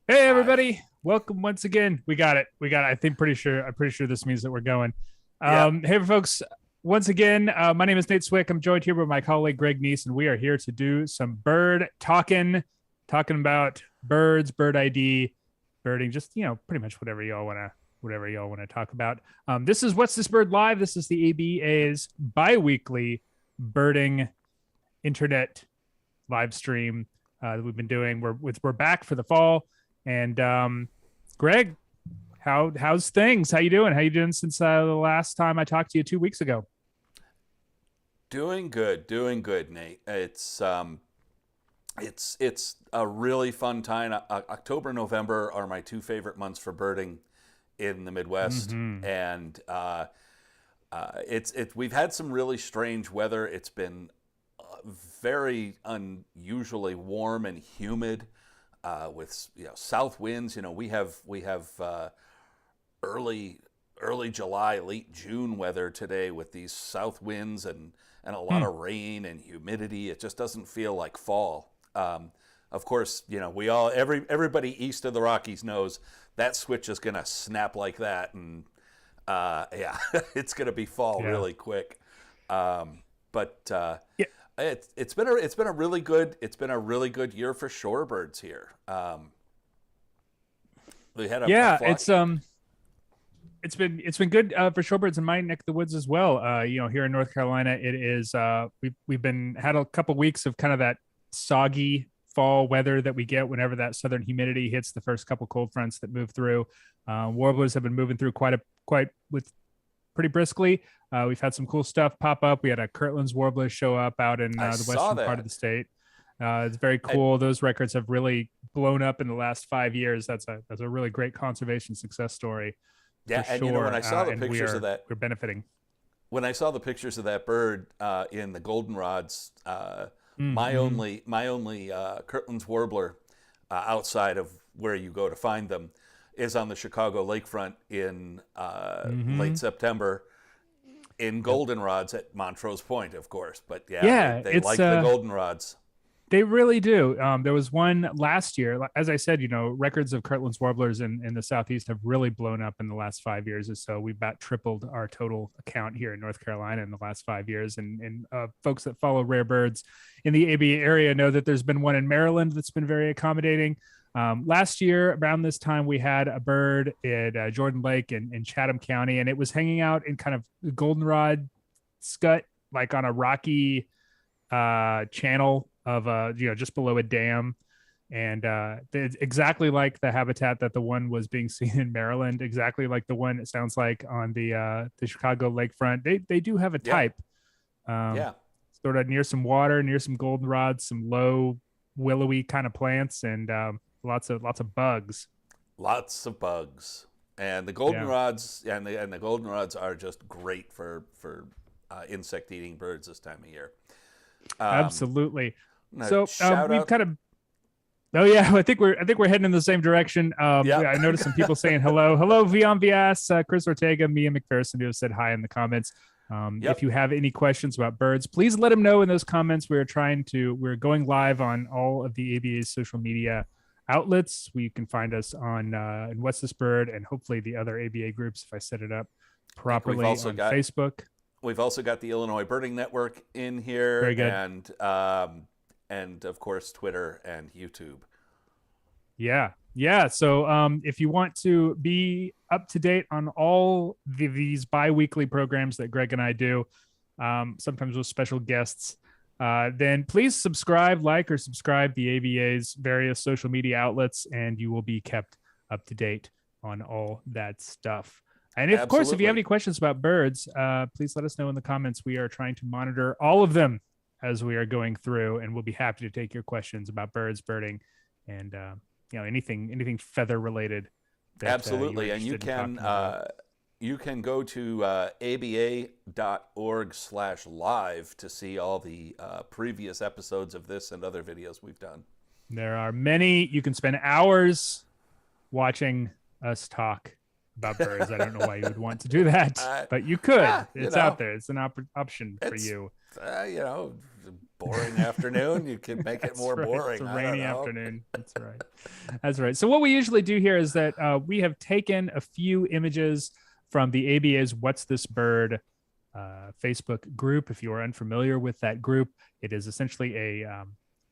Hey Hi. everybody, welcome once again. We got it. I'm pretty sure this means that we're going. Yeah. Hey folks, once again, my name is Nate Swick. I'm joined here by my colleague Greg Neise, and we are here to do some bird talking about birds, bird ID, birding, just pretty much whatever y'all wanna talk about. This is What's This Bird Live. This is the ABA's bi-weekly birding internet live stream that we've been doing. We're back for the fall. And Greg, how's things? How you doing? How you doing since the last time I talked to you 2 weeks ago? Doing good, Nate. It's a really fun time. October, November are my two favorite months for birding in the Midwest, Mm-hmm. and we've had some really strange weather. It's been very unusually warm and humid, with south winds. We have early early July, late June weather today with these south winds and a lot Hmm. of rain and humidity. It just doesn't feel like fall. Of course, everybody east of the Rockies knows that switch is going to snap like that, and yeah, it's going to be fall Yeah. really quick. But Yeah. it's been a really good year for shorebirds here. We had a Yeah. flock. It's been good for shorebirds in my neck of the woods as well. Here in North Carolina, it is we've been had a couple weeks of kind of that soggy fall weather that we get whenever that southern humidity hits the first couple cold fronts that move through. Warblers have been moving through quite with pretty briskly. We've had some cool stuff pop up. We had a Kirtland's warbler show up out in I the saw western part of the that. state. It's very I, cool. Those records have really blown up in the last 5 years. That's a really great conservation success story for yeah, and when sure. I saw the And pictures of that, we're benefiting. when I saw the pictures of that bird in the goldenrods, my Mm-hmm. only Kirtland's warbler outside of where you go to find them is on the Chicago lakefront in Mm-hmm. late September in Yep. goldenrods at Montrose Point, of course. But yeah, they, Yeah, they it's like the goldenrods. they really do. There was one last year, as I said, records of Kirtland's warblers in the southeast have really blown up in the last 5 years or so. We've about tripled our total account here in North Carolina in the last 5 years. And folks that follow rare birds in the ABA area know that there's been one in Maryland that's been very accommodating. Last year, around this time, we had a bird at Jordan Lake in Chatham County, and it was hanging out in kind of goldenrod scut, like on a rocky channel of just below a dam, and it's exactly like the habitat that the one was being seen in Maryland, exactly like the one it sounds like on the Chicago lakefront. They do have a Yeah, type, um, yeah, sort of near some water, near some goldenrods, some low willowy kind of plants, and lots of bugs. lots of bugs. And the Yeah, goldenrods are just great for insect eating birds this time of year. Um, absolutely. now So shout we've out. kind of Oh yeah, I think we're heading in the same direction. Yep. I noticed some people saying hello, hello, Vion Vias, Chris Ortega, Mia McPherson, who have said hi in the comments. If Yep. you have any questions about birds, please let them know in those comments. We're going live on all of the ABA's social media outlets. We can find us on and What's This Bird, and hopefully the other ABA groups if I set it up I think we've properly also on got Facebook. we've also got the Illinois Birding Network in here, Very good. and of course Twitter and YouTube. Yeah. Yeah. So if you want to be up to date on all these bi-weekly programs that Greg and I do, sometimes with special guests, then please subscribe, like, or subscribe the ABA's various social media outlets, and you will be kept up to date on all that stuff. And of course, if you have Absolutely. any questions about birds, please let us know in the comments. We are trying to monitor all of them as we are going through, and we'll be happy to take your questions about birds, birding, and anything feather related that you're Absolutely. And interested in talking about. you can go to aba.org/live to see all the previous episodes of this and other videos we've done. There are many. You can spend hours watching us talk about birds. I don't know why you would want to do that, uh, but you could. ah, you It's out know, there. It's an option for it's you. uh, you know, boring afternoon, you can make it more right. boring. It's a I don't rainy know. afternoon. That's right. That's right. So what we usually do here is that we have taken a few images from the ABA's What's This Bird Facebook group. If you are unfamiliar with that group, it is essentially a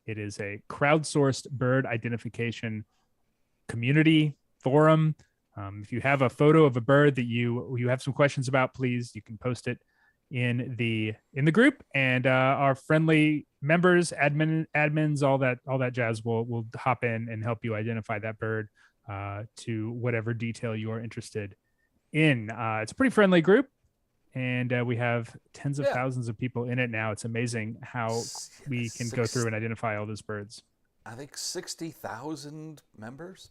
crowdsourced bird identification community forum. If you have a photo of a bird that you have some questions about, please, you can post it in the group, and our friendly members, admins, all that jazz will hop in and help you identify that bird to whatever detail you are interested in. It's a pretty friendly group, and we have tens of thousands of people in it now. It's amazing how we can go through and identify all those birds. I think 60,000 members.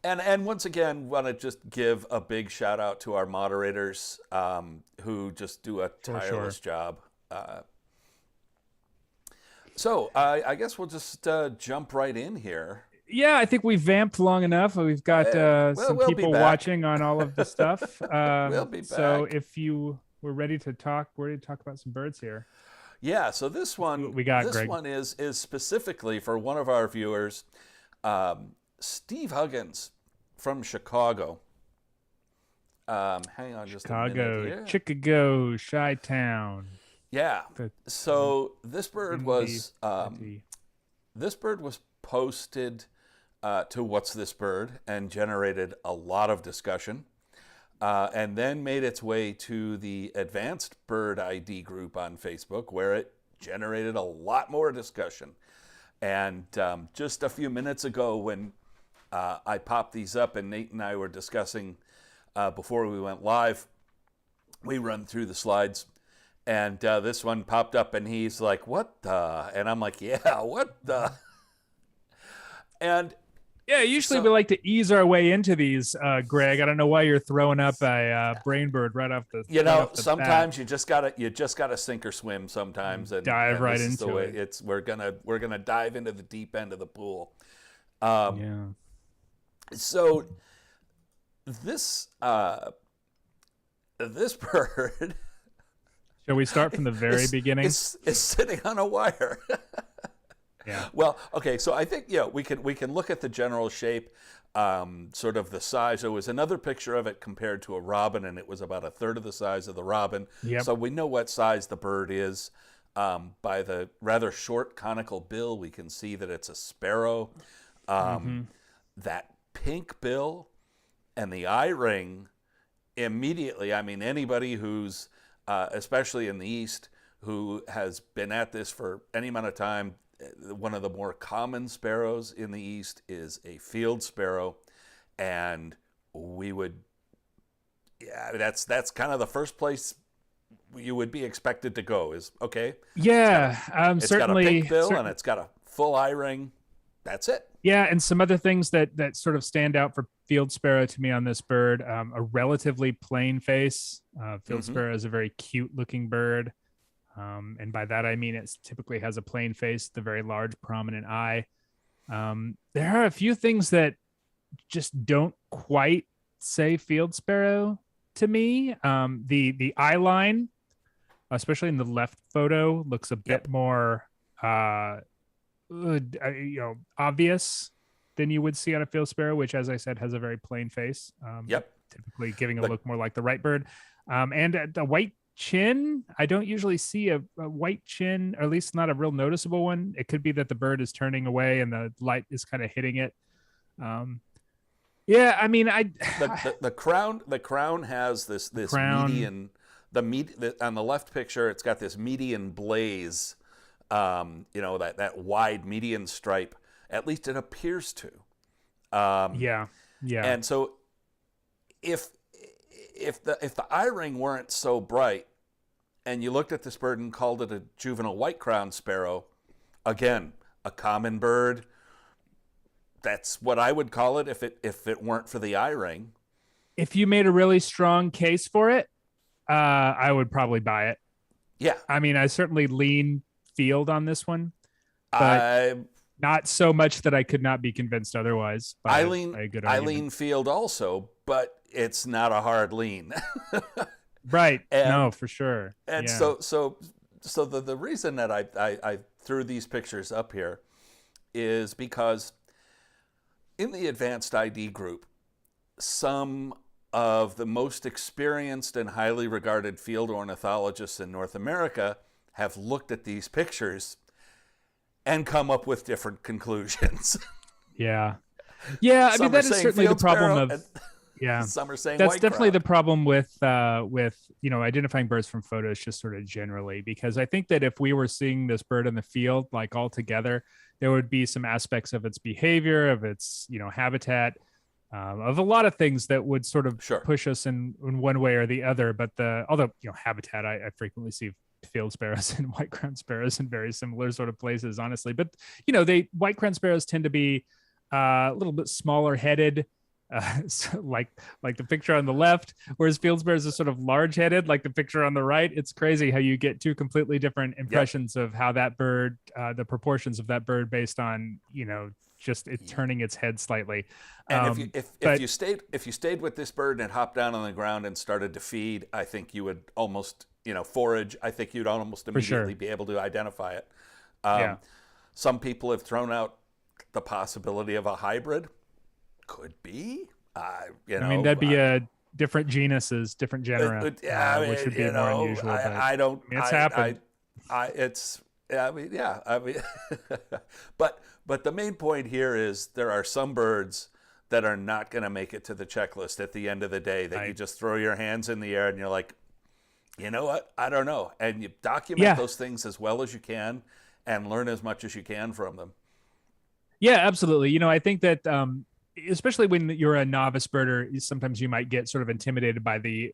And once again, want to just give a big shout out to our moderators who just do a tireless job. So I guess we'll just jump right in here. Yeah, I think we vamped long enough. We've got some people watching on all of the stuff. We'll be back. So if you were ready to talk, we're ready to talk about some birds here. Yeah, so this one Greg. One is specifically for one of our viewers, Steve Huggins from Chicago. Hang on just a minute here. Chicago, Chi-Town. Yeah. So this bird was posted to What's This Bird and generated a lot of discussion, and then made its way to the Advanced Bird ID group on Facebook, where it generated a lot more discussion. And just a few minutes ago, when I popped these up and Nate and I were discussing before we went live, we run through the slides, and this one popped up, and he's like, "What the?" And I'm like, "Yeah, what the?" And yeah, usually we like to ease our way into these, Greg. I don't know why you're throwing up a Brainbird right off the. Sometimes bat. you just gotta sink or swim sometimes, and dive right into it. We're gonna dive into the deep end of the pool. So this bird. Shall we start from the very beginning? It's sitting on a wire. Yeah. Well, okay. So I think we can look at the general shape, sort of the size. There was another picture of it compared to a robin, and it was about a third of the size of the robin. Yep. So we know what size the bird is by the rather short conical bill. We can see that it's a sparrow. That pink bill and the eye ring immediately. I mean, anybody who's especially in the East who has been at this for any amount of time. One of the more common sparrows in the East is a field sparrow, and that's kind of the first place you would be expected to go. Is okay. Yeah, it's certainly. Got a pink bill and it's got a full eye ring. That's it. Yeah, and some other things that sort of stand out for field sparrow to me on this bird: a relatively plain face. Field sparrow is a very cute-looking bird. And by that, I mean it typically has a plain face, the very large, prominent eye. There are a few things that just don't quite say field sparrow to me. The eye line, especially in the left photo, looks a bit more, obvious than you would see on a field sparrow, which, as I said, has a very plain face. Typically giving a look more like the right bird. And the white chin, I don't usually see a white chin, or at least not a real noticeable one. It could be that the bird is turning away and the light is kind of hitting it. Yeah, I mean, the crown has this median. On the left picture, it's got this median blaze. That wide median stripe. At least it appears to. Yeah. And so, if the eye ring weren't so bright, and you looked at this bird and called it a juvenile white-crowned sparrow, again, a common bird. That's what I would call it if it weren't for the eye ring. If you made a really strong case for it, I would probably buy it. Yeah. I mean, I certainly lean field on this one, but not so much that I could not be convinced otherwise. I lean field also, but it's not a hard lean. Right. No, for sure. And so so the reason that I threw these pictures up here is because in the advanced ID group, some of the most experienced and highly regarded field ornithologists in North America have looked at these pictures and come up with different conclusions. Yeah. Yeah, I mean, that is certainly the problem of, yeah, some are saying that's definitely the white-crowned. problem with identifying birds from photos, just sort of generally, because I think that if we were seeing this bird in the field like all together, there would be some aspects of its behavior, of its habitat, of a lot of things that would sort of Sure. push us in one way or the other. But although habitat, I frequently see field sparrows and white-crowned sparrows in very similar sort of places, honestly. But white-crowned sparrows tend to be a little bit smaller headed, so like the picture on the left, whereas field sparrows are sort of large headed, like the picture on the right. It's crazy how you get two completely different impressions of how that bird, the proportions of that bird based on just it turning its head slightly. And if you stayed with this bird and hopped down on the ground and started to feed, I think you would almost forage. I think you'd almost immediately be able to identify it. Some people have thrown out the possibility of a hybrid. Could be. I mean, that'd be a different genuses, different genera, which would be more unusual. It's happened. But the main point here is there are some birds that are not going to make it to the checklist at the end of the day, that you just throw your hands in the air and you're like, you know what? I don't know. And you document those things as well as you can and learn as much as you can from them. Yeah, absolutely. I think that especially when you're a novice birder, sometimes you might get sort of intimidated by the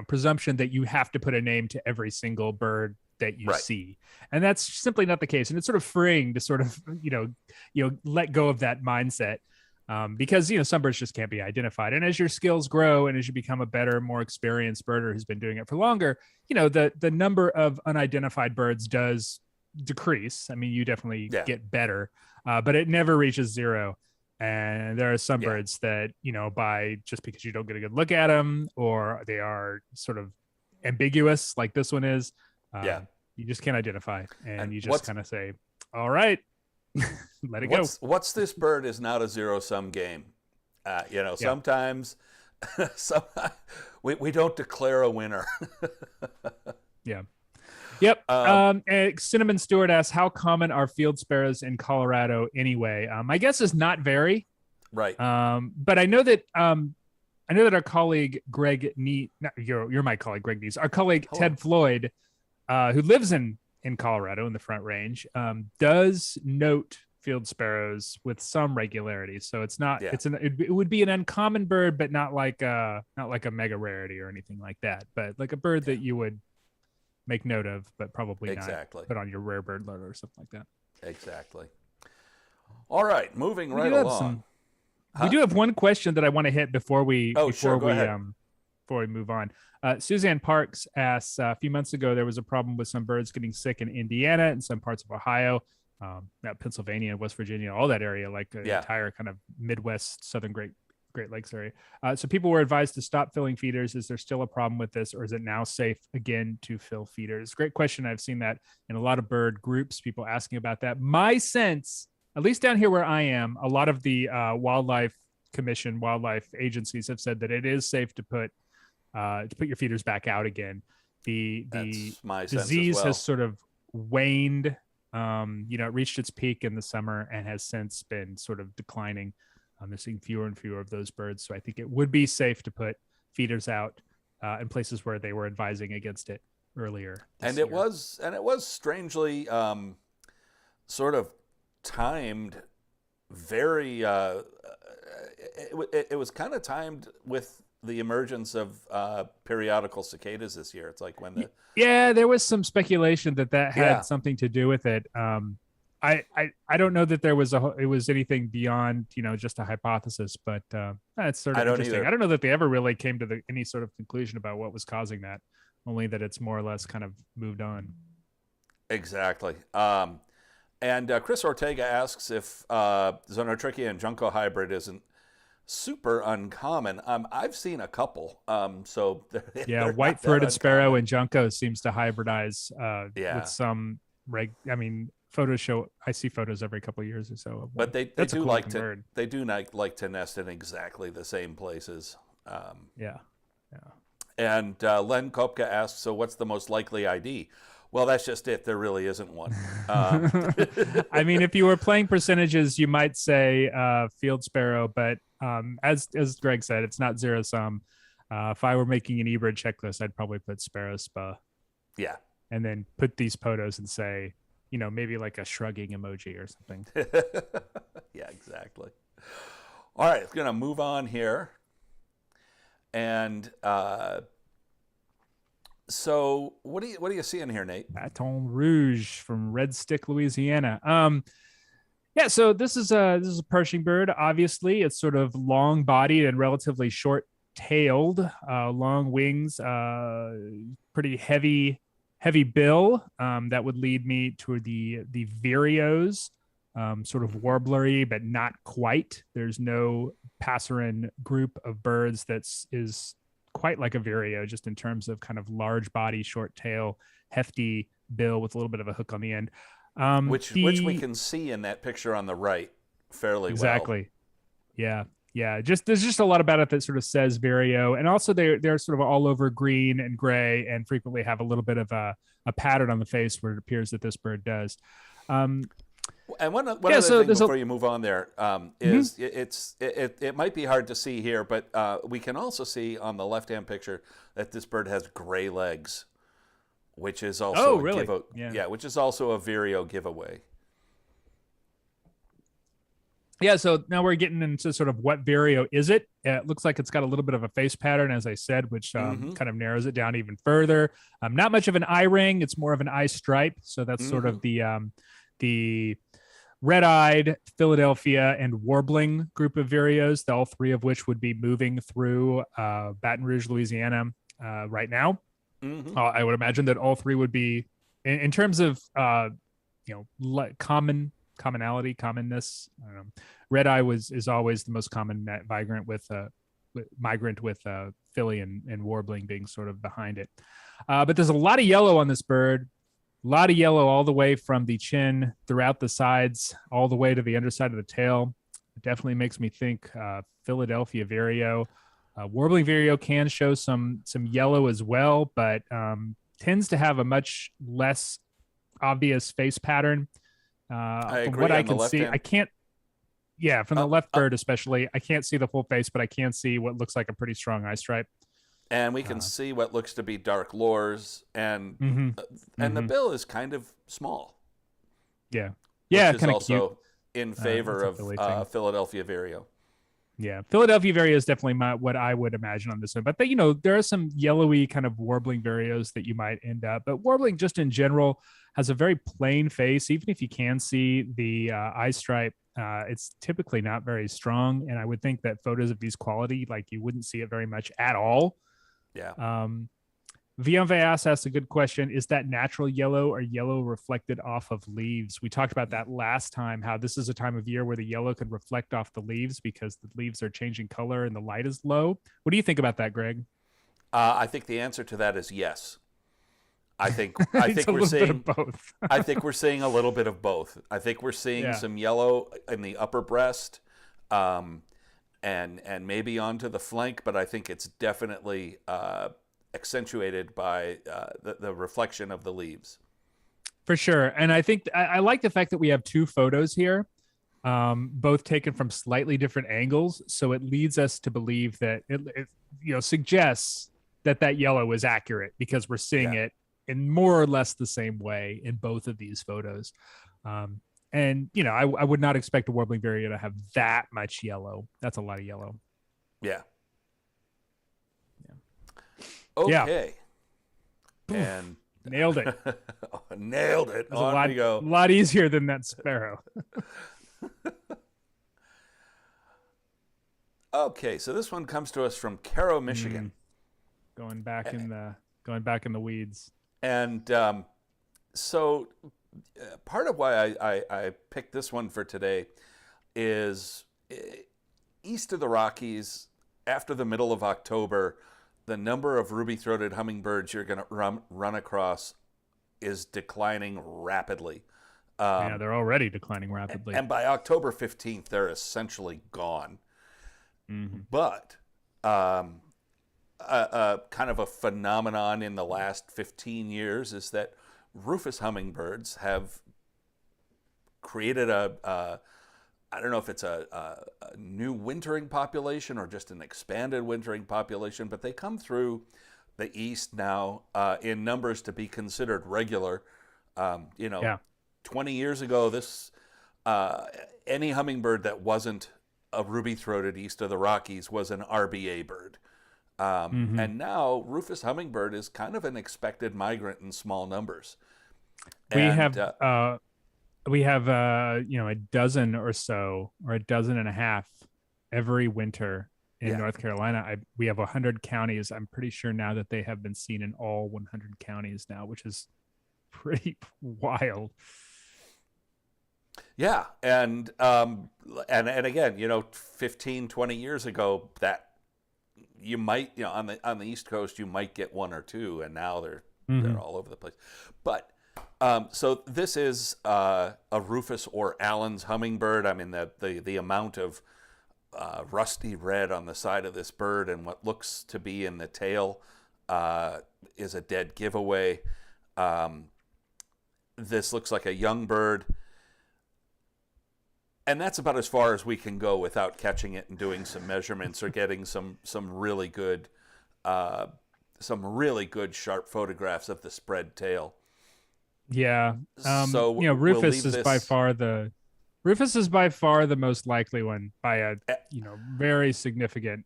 presumption that you have to put a name to every single bird that you see, and that's simply not the case. And it's sort of freeing to sort of let go of that mindset, because some birds just can't be identified. And as your skills grow and as you become a better, more experienced birder who's been doing it for longer, the number of unidentified birds does decrease. I mean, you definitely get better, but it never reaches zero. And there are some birds that, just because you don't get a good look at them, or they are sort of ambiguous, like this one is, you just can't identify. And you just kind of say, all right, let it go. What's this bird is not a zero-sum game. Sometimes we don't declare a winner. Yeah. Yep. Cinnamon Stewart asks, how common are field sparrows in Colorado anyway? My guess is not very. Right. But I know that our colleague Greg Neise, you're my colleague Greg Neise, our colleague Ted Floyd, who lives in Colorado in the Front Range, does note field sparrows with some regularity. So it's not it would be an uncommon bird, but not like a mega rarity or anything like that. But like a bird that you would make note of, but probably not put on your rare bird loader or something like that. Exactly. All right, moving right along. We do have one question that I want to hit before we go ahead. Before we move on. Suzanne Parks asks, a few months ago there was a problem with some birds getting sick in Indiana and some parts of Ohio, Pennsylvania, West Virginia, all that area, like the entire kind of Midwest, Southern Great Lakes area. So people were advised to stop filling feeders. Is there still a problem with this, or is it now safe again to fill feeders? Great question. I've seen that in a lot of bird groups, people asking about that. My sense, at least down here where I am, a lot of the wildlife agencies have said that it is safe to put your feeders back out again. The disease has sort of waned. It reached its peak in the summer and has since been sort of declining. They're seeing fewer and fewer of those birds. So I think it would be safe to put feeders out in places where they were advising against it earlier. It was strangely sort of timed very, it was kind of timed with the emergence of periodical cicadas this year. It's like when there was some speculation that had something to do with it. I don't know that it was anything beyond just a hypothesis, but it's sort of interesting. I don't know that they ever really came to any sort of conclusion about what was causing that, only that it's more or less kind of moved on. Exactly. And Chris Ortega asks if Zonotrichia and Junco hybrid isn't super uncommon. I've seen a couple. So Yeah, they're not that white-throated sparrow uncommon. and junco seems to hybridize with Yeah. some I mean, photos show. I see photos every couple of years or so of But one. they That's a do cool like looking bird. like to nest in exactly the same places. Yeah, yeah. And Len Kopka asks, so what's the most likely ID? Well, that's just it. There really isn't one. I mean, if you were playing percentages, you might say field sparrow, but as Greg said, it's not zero sum. If I were making an eBird checklist, I'd probably put sparrow spa, Yeah. and then put these photos and say, maybe like a shrugging emoji or something. Yeah, exactly. All right, going to move on here. And so what are you seeing here, Nate? Baton Rouge from Red Stick, Louisiana. Yeah, so this is a Pershing bird. Obviously, it's sort of long bodied and relatively short tailed, long wings, pretty heavy bill. That would lead me to the Virios, sort of warblery, but not quite. There's no passerine group of birds is quite like a Vireo, just in terms of kind of large body, short tail, hefty bill with a little bit of a hook on the end. Which we can see in that picture on the right fairly well. Exactly. Yeah. Yeah. There's just a lot about it that sort of says Vireo. And also they're sort of all over green and gray and frequently have a little bit of a pattern on the face where it appears that this bird does. And one other thing before you move on there is it might be hard to see here, but we can also see on the left-hand picture that this bird has gray legs, which is also which is also a Vireo giveaway. Yeah, so now we're getting into sort of what Vireo is it. It looks like it's got a little bit of a face pattern, as I said, which kind of narrows it down even further. Not much of an eye ring; it's more of an eye stripe. So that's sort of the red-eyed, Philadelphia, and warbling group of Vireos. All three of which would be moving through Baton Rouge, Louisiana, right now. I would imagine that all three would be, in terms of commonness. Red eye is always the most common migrant with Philly and warbling being sort of behind it. But there's a lot of yellow on this bird. A lot of yellow all the way from the chin throughout the sides, all the way to the underside of the tail. It definitely makes me think Philadelphia Vireo. Warbling Vireo can show some yellow as well, but tends to have a much less obvious face pattern. I agree. From what I can see, I can't. Yeah, from the left bird especially, I can't see the full face, but I can see what looks like a pretty strong eye stripe. And we can see what looks to be dark lores, and the bill is kind of small. Yeah, yeah, which is also cute. In favor of Philadelphia Vireo. Yeah, Philadelphia Vireo is definitely what I would imagine on this one. But there are some yellowy kind of warbling Vireos that you might end up. But warbling, just in general, has a very plain face. Even if you can see the eye stripe, it's typically not very strong. And I would think that photos of these quality, like you wouldn't see it very much at all. Yeah. Vianveas asked a good question. Is that natural yellow or yellow reflected off of leaves? We talked about that last time, how this is a time of year where the yellow could reflect off the leaves because the leaves are changing color and the light is low. What do you think about that, Greg? I think the answer to that is yes. I think we're seeing both. I think we're seeing a little bit of both. I think we're seeing some yellow in the upper breast, and maybe onto the flank, but I think it's definitely accentuated by the reflection of the leaves. For sure. And I think I like the fact that we have two photos here, both taken from slightly different angles. So it leads us to believe that it suggests that yellow is accurate because we're seeing it in more or less the same way in both of these photos. And I would not expect a warbling Vireo to have that much yellow. That's a lot of yellow. Yeah. Okay. Yeah. And nailed it. Nailed it. On we go. A lot easier than that sparrow. Okay, so this one comes to us from Caro, Michigan. Going back in the weeds. And so part of why I picked this one for today is east of the Rockies, after the middle of October, the number of ruby-throated hummingbirds you're going to run across is declining rapidly. Yeah, they're already declining rapidly. And by October 15th, they're essentially gone. Mm-hmm. But kind of a phenomenon in the last 15 years is that Rufus hummingbirds have created I don't know if it's a new wintering population or just an expanded wintering population, but they come through the east now in numbers to be considered regular. 20 years ago, any hummingbird that wasn't a ruby-throated east of the Rockies was an RBA bird. And now Rufus hummingbird is kind of an expected migrant in small numbers. We have a dozen or so, or a dozen and a half every winter in North Carolina. We have 100 counties. I'm pretty sure now that they have been seen in all 100 counties now, which is pretty wild. Yeah. And again, 15, 20 years ago, that you might, on the East Coast, you might get one or two, and now they're all over the place. But so this is a Rufus or Allen's hummingbird. I mean, the amount of rusty red on the side of this bird and what looks to be in the tail is a dead giveaway. This looks like a young bird. And that's about as far as we can go without catching it and doing some measurements or getting some really good sharp photographs of the spread tail. Yeah. So Rufus is by far the most likely one by a very significant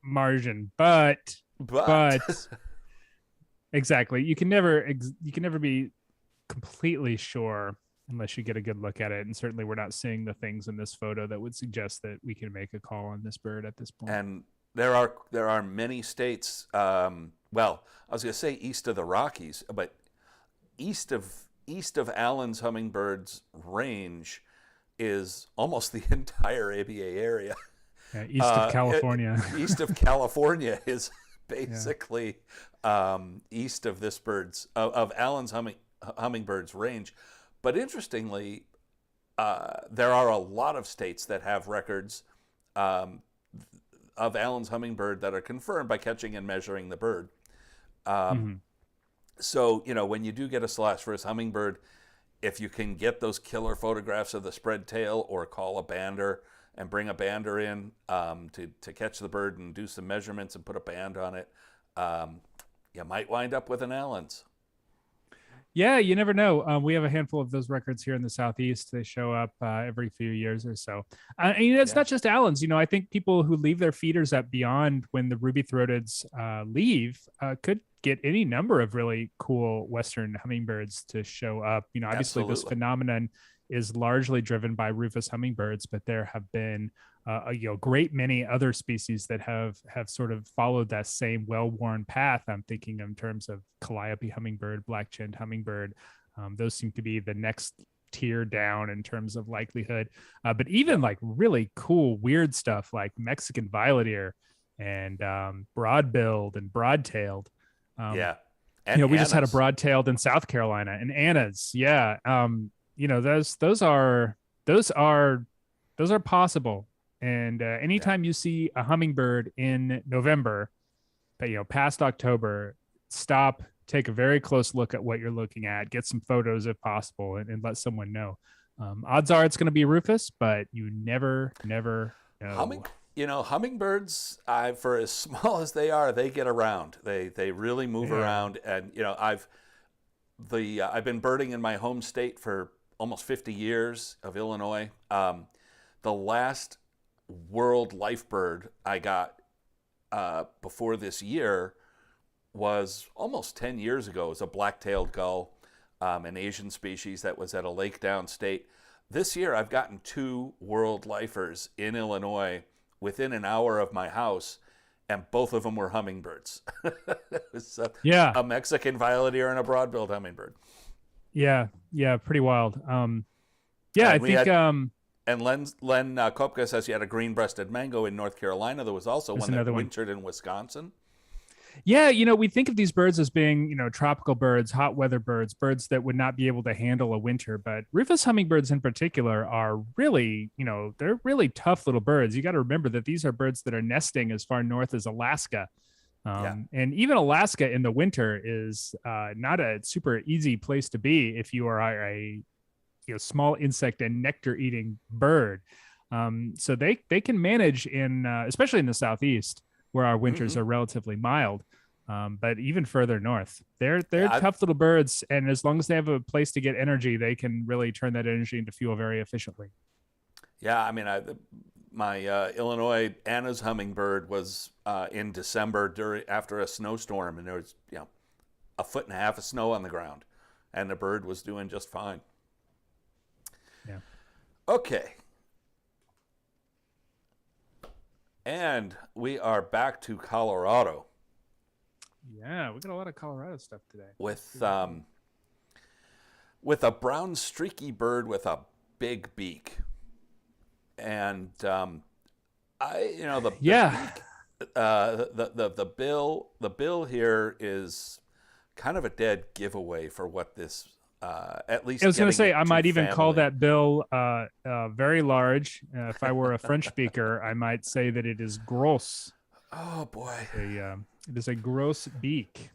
margin. But exactly, you can never be completely sure unless you get a good look at it. And certainly we're not seeing the things in this photo that would suggest that we can make a call on this bird at this point. And there are many states, I was going to say east of the Rockies, but east of Allen's hummingbirds range is almost the entire ABA area. Yeah, east of California. East of California is basically east of this of Allen's hummingbirds range. But interestingly, there are a lot of states that have records of Allen's hummingbird that are confirmed by catching and measuring the bird. So, when you do get a Selasphorus hummingbird, if you can get those killer photographs of the spread tail or call a bander and bring a bander in to catch the bird and do some measurements and put a band on it, you might wind up with an Allen's. Yeah, you never know. We have a handful of those records here in the Southeast. They show up every few years or so. And it's not just Allen's. I think people who leave their feeders up beyond when the ruby-throateds leave could get any number of really cool Western hummingbirds to show up. Obviously This phenomenon is largely driven by Rufus hummingbirds, but there have been a great many other species that have sort of followed that same well-worn path. I'm thinking in terms of calliope hummingbird, black-chinned hummingbird. Those seem to be the next tier down in terms of likelihood. But even like really cool, weird stuff like Mexican violet ear and broad-billed and broad-tailed. And we just had a broad-tailed in South Carolina, and Anna's. Those are possible. And anytime you see a hummingbird in November, but past October, stop, take a very close look at what you're looking at, get some photos if possible, and let someone know. Odds are it's going to be Rufus, but you never know. Hummingbirds, for as small as they are, they get around. They really move around. And I've been birding in my home state for almost 50 years of Illinois. The last world life bird I got before this year was almost 10 years ago. It was a black-tailed gull, an Asian species that was at a lake downstate. This year I've gotten 2 world lifers in Illinois within an hour of my house, and both of them were hummingbirds. It was a Mexican violet ear and a broad-billed hummingbird. Yeah, pretty wild. I think And Len Kopka says he had a green-breasted mango in North Carolina. There was also one that wintered in Wisconsin. Yeah, we think of these birds as being, tropical birds, hot weather birds, birds that would not be able to handle a winter. But Rufus hummingbirds in particular are really, they're really tough little birds. You got to remember that these are birds that are nesting as far north as Alaska. And even Alaska in the winter is not a super easy place to be if you are a small insect and nectar eating bird. So they can manage especially in the Southeast, where our winters are relatively mild. But even further north, they're tough little birds. And as long as they have a place to get energy, they can really turn that energy into fuel very efficiently. Yeah, I mean, my Illinois Anna's hummingbird was in December after a snowstorm, and there was 1.5 feet of snow on the ground, and the bird was doing just fine. Yeah. Okay. And we are back to Colorado. Yeah, we got a lot of Colorado stuff today. With a brown streaky bird with a big beak. And the bill here is kind of a dead giveaway for what this at least I was going to say I might even call that bill very large. If I were a French speaker, I might say that it is gross. Oh boy, it is a gross beak.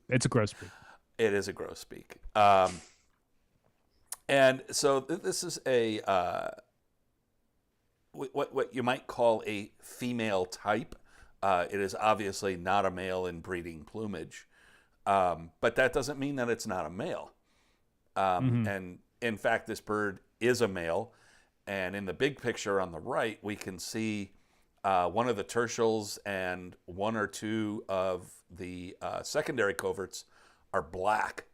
It's a gross beak. It is a gross beak. And so this is a what you might call a female type. It is obviously not a male in breeding plumage. But that doesn't mean that it's not a male. And in fact, this bird is a male. And in the big picture on the right, we can see one of the tertials and one or two of the secondary coverts are black.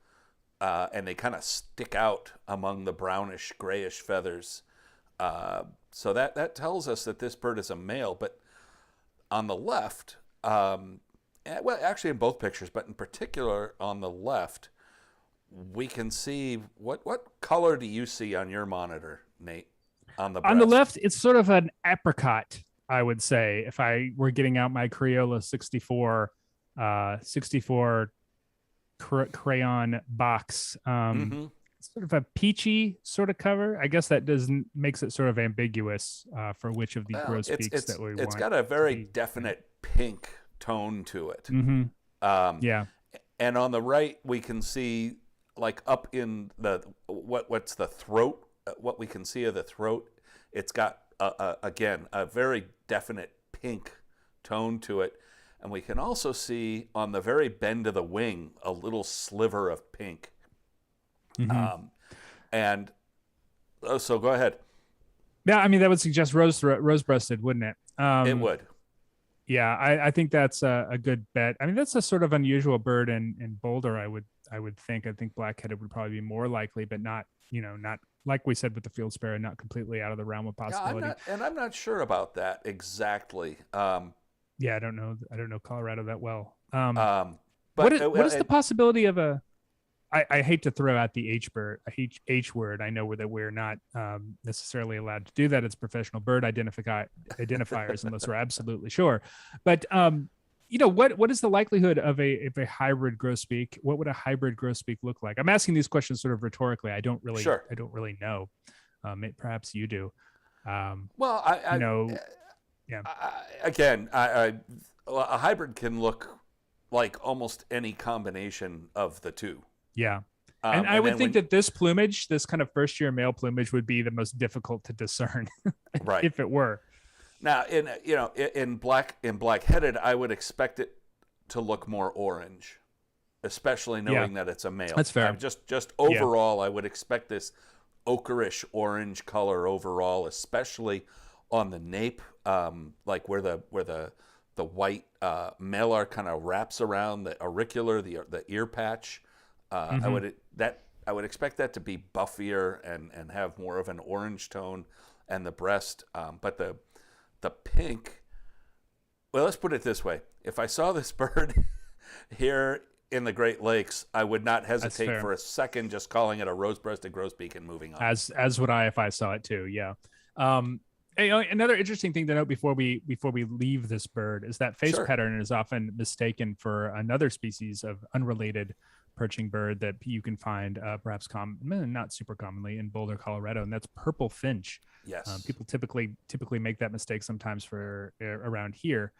And they kind of stick out among the brownish, grayish feathers. So that tells us that this bird is a male. But on the left, well, actually in both pictures, but in particular on the left, we can see what color do you see on your monitor, Nate? On the left, it's sort of an apricot, I would say, if I were getting out my Crayola 64 crayon box. Sort of a peachy sort of color. I guess that makes it sort of ambiguous for which of the gross beaks that we want. It's got a very definite pink tone to it. Yeah. And on the right, we can see, like, up in what's the throat, what we can see of the throat, it's got, again, a very definite pink tone to it. And we can also see on the very bend of the wing a little sliver of pink. So go ahead. Yeah, I mean, that would suggest rose-breasted, wouldn't it? It would. Yeah, I think that's a good bet. I mean, that's a sort of unusual bird in Boulder. I would think. I think black-headed would probably be more likely, but not like we said with the field sparrow, not completely out of the realm of possibility. Yeah, I'm not sure about that exactly. Yeah, I don't know Colorado that well. But what is the possibility of a? I hate to throw out the H word. I know that we're not necessarily allowed to do that as professional bird identifiers unless we're absolutely sure. But what is the likelihood of a hybrid grosbeak? What would a hybrid grosbeak look like? I'm asking these questions sort of rhetorically. I don't really know. Perhaps you do. A hybrid can look like almost any combination of the two. Yeah. And I would think that this plumage, this kind of first year male plumage, would be the most difficult to discern, right? If it were. Now, in black-headed, I would expect it to look more orange, especially knowing that it's a male. That's fair. Just overall, I would expect this ochreish orange color overall, especially on the nape, like where the white malar kind of wraps around the auricular, the ear patch. I would expect that to be buffier and have more of an orange tone, and the breast. But the pink. Well, let's put it this way: if I saw this bird here in the Great Lakes, I would not hesitate fair. for a second just calling it a rose-breasted grosbeak and moving on. As would I if I saw it too. Yeah. Another interesting thing to note before we leave this bird is that face Sure. pattern is often mistaken for another species of unrelated perching bird that you can find perhaps not super commonly in Boulder, Colorado, and that's purple finch. Yes. People typically make that mistake sometimes for around here.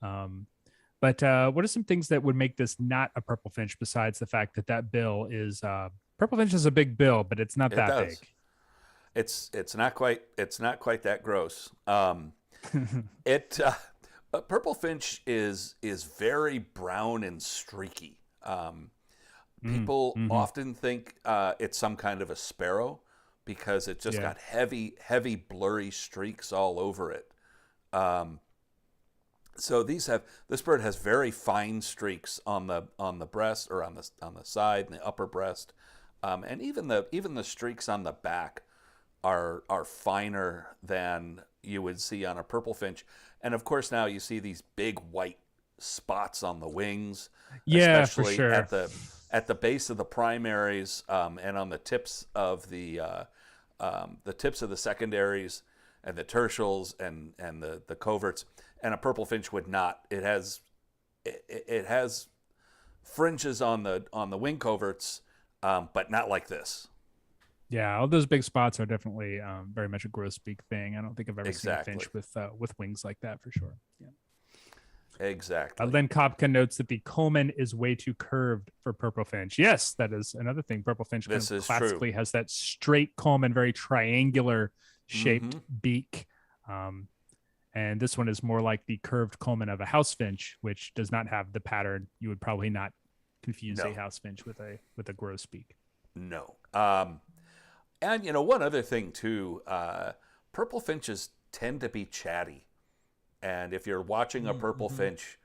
But what are some things that would make this not a purple finch besides the fact that bill is purple finch has a big bill, but it's not It that does. big. It's not quite that gross. It Purple finch is very brown and streaky. People often think it's some kind of a sparrow because it just got heavy blurry streaks all over it. So this bird has very fine streaks on the breast or on the side and the upper breast, and even the streaks on the back are finer than you would see on a purple finch. And of course now you see these big white spots on the wings, especially for sure. at the base of the primaries, and on the tips of the secondaries and the tertials and the coverts. And a purple finch would not. It has fringes on the wing coverts, but not like this. Yeah, all those big spots are definitely very much a grosbeak thing. I don't think I've ever Exactly. seen a finch with wings like that for sure. Yeah. Exactly. Len Kopka notes that the culmen is way too curved for purple finch. Yes, that is another thing. Purple finch This is classically true. has that straight culmen, very triangular shaped beak. And this one is more like the curved culmen of a house finch, which does not have the pattern. You would probably not confuse a house finch with a grosbeak. No. And one other thing too, purple finches tend to be chatty, and if you're watching a purple finch,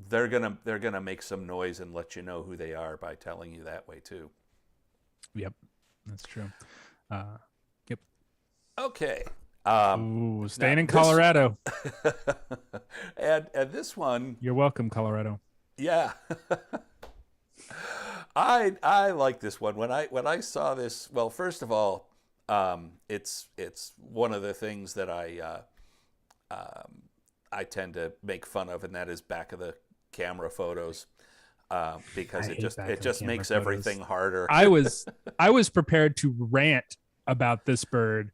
they're gonna make some noise and let you know who they are by telling you that way too. Yep, that's true. Yep. Okay. Staying in Colorado. and this one, you're welcome, Colorado. Yeah. I like this one. When I saw this, well, first of all, it's one of the things that I tend to make fun of, and that is back of the camera photos, because it just makes everything harder. I was prepared to rant about this bird.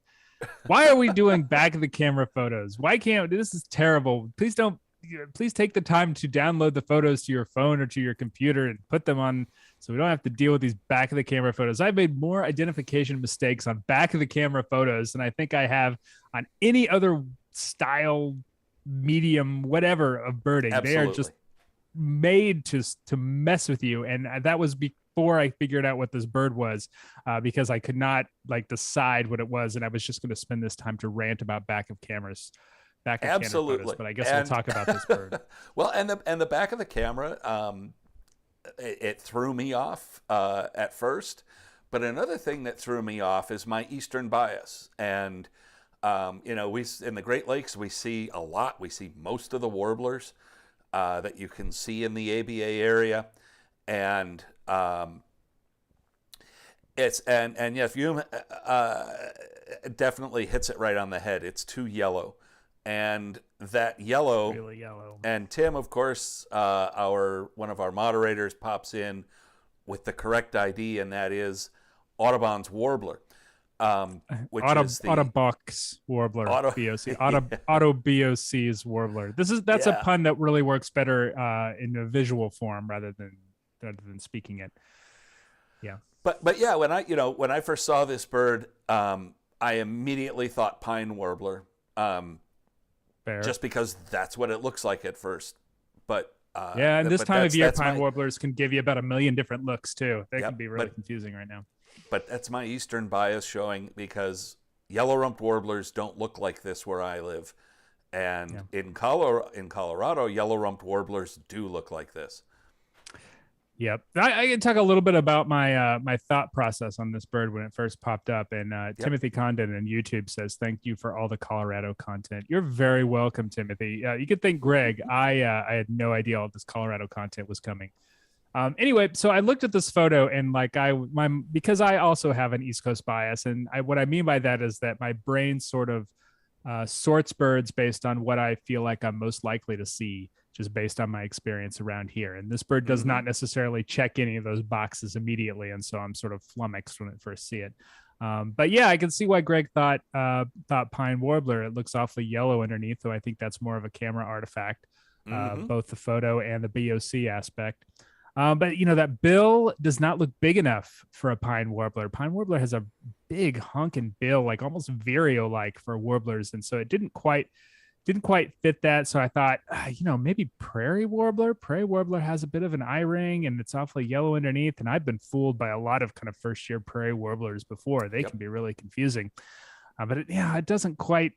Why are we doing back of the camera photos? Why can't this is terrible? Please take the time to download the photos to your phone or to your computer and put them on so we don't have to deal with these back of the camera photos. I've made more identification mistakes on back of the camera photos than I think I have on any other style, medium, whatever of birding. Absolutely. They are just made to mess with you. And that was before I figured out what this bird was, because I could not decide what it was. And I was just going to spend this time to rant about back of cameras. Absolutely. Photos, but I guess we'll talk about this bird. Well, and the back of the camera, it threw me off at first. But another thing that threw me off is my eastern bias. And we in the Great Lakes we see a lot. We see most of the warblers that you can see in the ABA area, and yes, definitely hits it right on the head. It's too yellow. And that yellow, really yellow. And Tim, of course, one of our moderators, pops in with the correct ID, and that is Audubon's warbler, which is the Autobox warbler, BOC, BOC's warbler. That's a pun that really works better in a visual form rather than speaking it. Yeah. But yeah, when I first saw this bird, I immediately thought pine warbler. Fair. Just because that's what it looks like at first. But and this time of year, pine warblers can give you about 1 million different looks too. They can be really confusing right now. But that's my eastern bias showing, because yellow-rumped warblers don't look like this where I live, and in Colorado, yellow-rumped warblers do look like this. Yep. I can talk a little bit about my my thought process on this bird when it first popped up. And Timothy Condon on YouTube says, "Thank you for all the Colorado content." You're very welcome, Timothy. You could thank Greg. I had no idea all this Colorado content was coming. Anyway, so I looked at this photo and like because I also have an East Coast bias, and what I mean by that is that my brain sort of sorts birds based on what I feel like I'm most likely to see, just based on my experience around here. And this bird does not necessarily check any of those boxes immediately, and so I'm sort of flummoxed when I first see it. But yeah, I can see why Greg thought pine warbler. It looks awfully yellow underneath, though I think that's more of a camera artifact, both the photo and the BOC aspect. But that bill does not look big enough for a pine warbler. Pine warbler has a big honking bill, like almost Virio like for warblers, and so it didn't quite fit that. So I thought, maybe prairie warbler. Prairie warbler has a bit of an eye ring, and it's awfully yellow underneath. And I've been fooled by a lot of kind of first year prairie warblers before. They can be really confusing, but it doesn't quite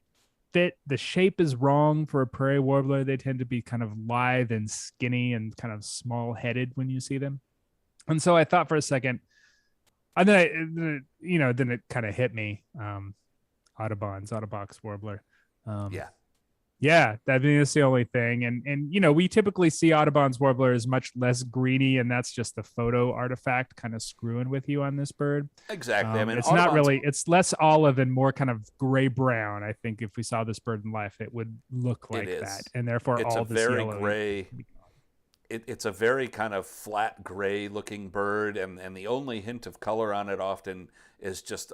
fit. The shape is wrong for a prairie warbler. They tend to be kind of lithe and skinny and kind of small headed when you see them. And so I thought for a second, and then then it kind of hit me. Audubon's Audubon's warbler. Yeah, I mean, that's the only thing. And we typically see Audubon's warbler as much less greeny, and that's just the photo artifact kind of screwing with you on this bird. Exactly. I mean, it's not really, it's less olive and more kind of gray brown. I think if we saw this bird in life, it would look like that. And therefore it's all a this very yellow gray. It's a very kind of flat gray looking bird, and the only hint of color on it often is just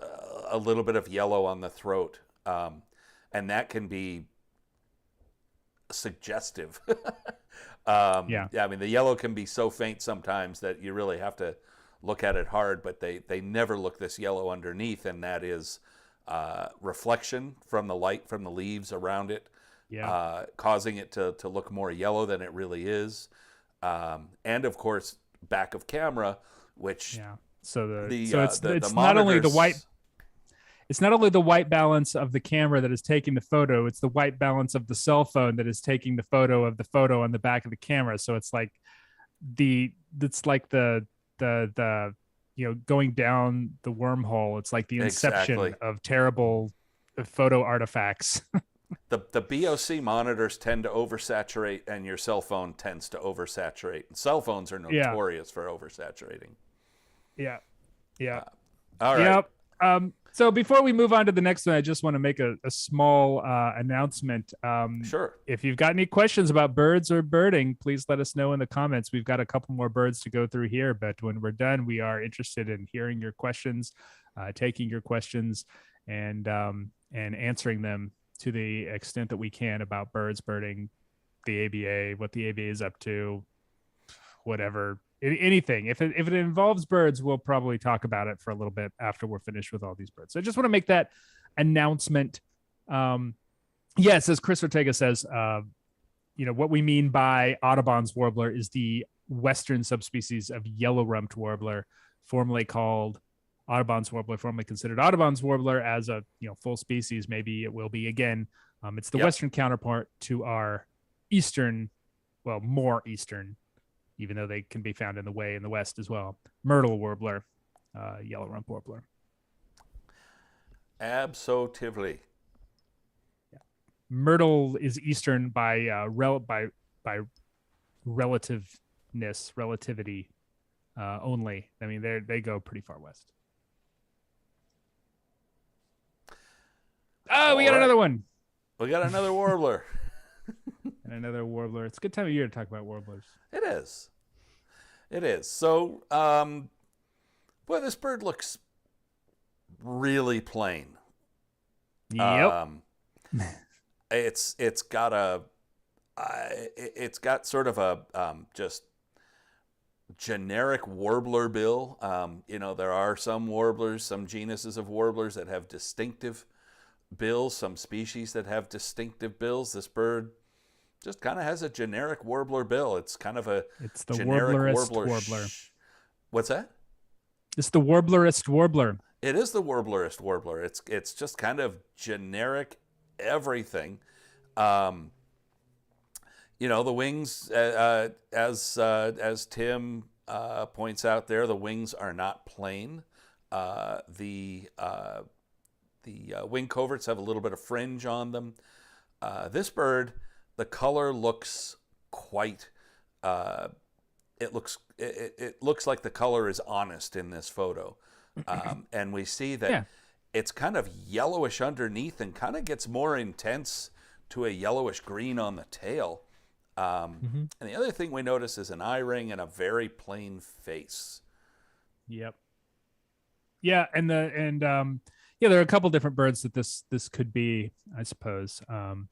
a little bit of yellow on the throat. And that can be suggestive. I mean, the yellow can be so faint sometimes that you really have to look at it hard, but they never look this yellow underneath, and that is reflection from the light from the leaves around it, causing it to look more yellow than it really is. And of course, back of camera, which it's not only the white. It's not only the white balance of the camera that is taking the photo, it's the white balance of the cell phone that is taking the photo on the back of the camera. So it's like the going down the wormhole. It's like the inception of terrible photo artifacts. The BOC monitors tend to oversaturate, and your cell phone tends to oversaturate. And cell phones are notorious for oversaturating. Yeah. All right. Yep. So before we move on to the next one, I just want to make a small announcement. Sure. If you've got any questions about birds or birding, please let us know in the comments. We've got a couple more birds to go through here, but when we're done, we are interested in hearing your questions, taking your questions, and answering them to the extent that we can about birds, birding, the ABA, what the ABA is up to, whatever. Anything. If it involves birds, we'll probably talk about it for a little bit after we're finished with all these birds. So I just want to make that announcement. Yes, as Chris Ortega says, what we mean by Audubon's warbler is the western subspecies of yellow-rumped warbler, formerly called Audubon's warbler, formerly considered Audubon's warbler as a full species. Maybe it will be again. It's the western counterpart to our eastern, more eastern, even though they can be found in the west as well. Myrtle warbler, yellow rump warbler. Absolutely. Yeah. Myrtle is eastern by relativity only. I mean, they go pretty far west. Oh, we got another one. We got another warbler. And another warbler. It's a good time of year to talk about warblers. It is. So, this bird looks really plain. Yep. It's got sort of a just generic warbler bill. There are some warblers, some genuses of warblers that have distinctive bills, some species that have distinctive bills. This bird just kind of has a generic warbler bill. It's kind of it's the generic warbler. What's that? It's the warblerist warbler. It is the warblerist warbler. It's just kind of generic everything. The wings, as Tim points out there, the wings are not plain. The wing coverts have a little bit of fringe on them. This bird, the color looks quite it looks like the color is honest in this photo, and we see that Yeah. it's kind of yellowish underneath and kind of gets more intense to a yellowish green on the tail. Mm-hmm. And the other thing we notice is an eye ring and a very plain face. Yep. Yeah, yeah, there are a couple different birds that this could be, I suppose. And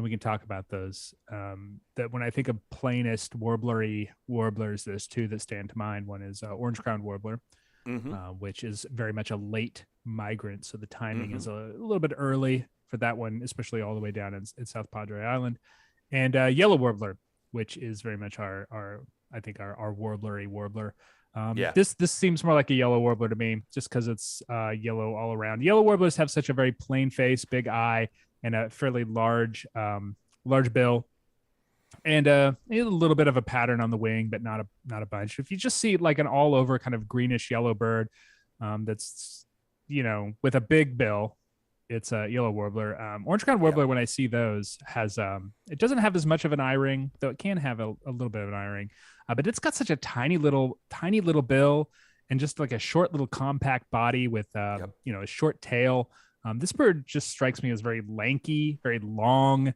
we can talk about those. That when I think of plainest warblery warblers, there's two that stand to mind. One is orange-crowned warbler, Mm-hmm. which is very much a late migrant, so the timing Mm-hmm. is a little bit early for that one, especially all the way down in South Padre Island. And yellow warbler, which is very much our I think our warblery warbler. Yeah. This seems more like a yellow warbler to me, just because it's yellow all around. Yellow warblers have such a very plain face, big eye, and a fairly large bill, and a little bit of a pattern on the wing, but not a bunch. If you just see like an all over kind of greenish yellow bird, that's with a big bill, it's a yellow warbler. Orange crowned warbler, when I see those, has it doesn't have as much of an eye ring, though it can have a little bit of an eye ring, but it's got such a tiny little bill and just like a short little compact body with a short tail. This bird just strikes me as very lanky, very long,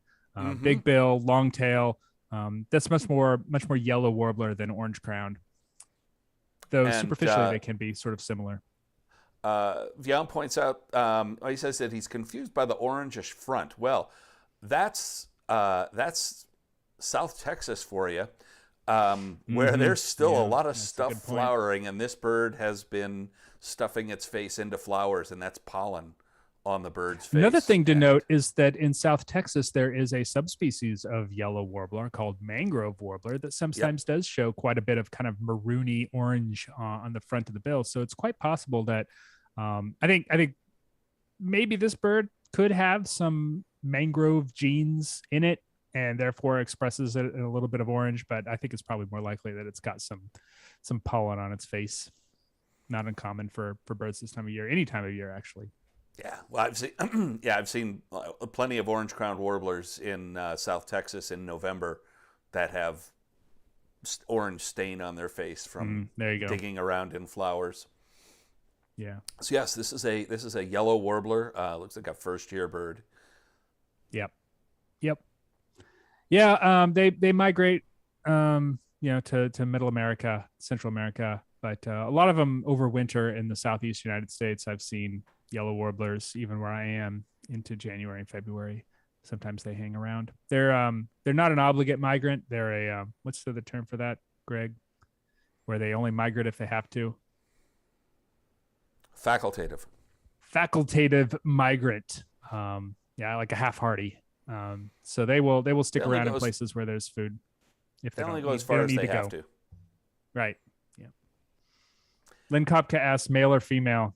big bill, long tail. That's much more yellow warbler than orange crowned, though superficially they can be sort of similar. Vian points out, he says that he's confused by the orangish front. Well, that's South Texas for you, where there's still a lot of stuff flowering, and this bird has been stuffing its face into flowers, and that's pollen on the bird's face. Another thing to note is that in South Texas, there is a subspecies of yellow warbler called mangrove warbler that sometimes does show quite a bit of kind of maroony orange on the front of the bill. So it's quite possible that I think maybe this bird could have some mangrove genes in it and therefore expresses it in a little bit of orange. But I think it's probably more likely that it's got some pollen on its face. Not uncommon for birds this time of year, any time of year, actually. Yeah, well, I've seen plenty of orange-crowned warblers in South Texas in November that have orange stain on their face from digging around in flowers. Yeah. So yes, this is a yellow warbler. Looks like a first-year bird. Yep. Yeah. They migrate, to Middle America, Central America, but a lot of them overwinter in the Southeast United States. I've seen yellow warblers, even where I am, into January and February. Sometimes they hang around. They're not an obligate migrant. They're a what's the term for that, Greg? Where they only migrate if they have to. Facultative migrant. Like a half-hardy. So they will stick around in places where there's food. If they only go as far as they have to. Right. Yeah. Lynn Kopka asks, male or female?